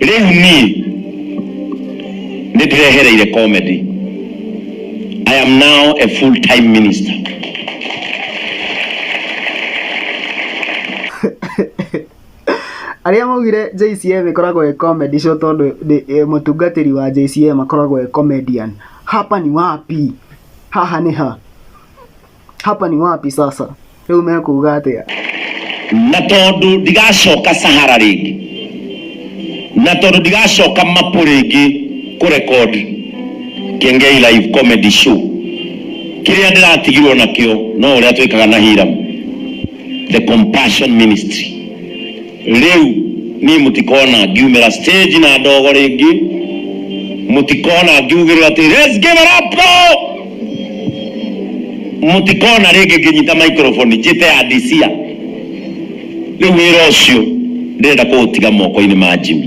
Riu ni ndirehereire comedy. I am now a full-time minister. Aria maugire JCM ikoragwo e comedy show tondu mutungatiri wa JCM akoragwo e comedian. Hapa ni wapi? Haha ni ha. Hapa ni wapi sasa? Riu mekuga atia? Na tondu ndigacoka Sahara ringi. Na tondu ndigacoka Mapu ringi kurecord Kiengei live comedy show. Kiria ndiratigirwo nakio no uria twikaga na Hiram. The Compassion Ministry. Riu ni mutikona ngiumira stage na ndogo ringi, mutikona ngiugirwa ati let's give it up, mutikona ringi nginyita microphone njite adisia. Riu wira ucio ndenda kuutiga moko-ini ma Jimmy.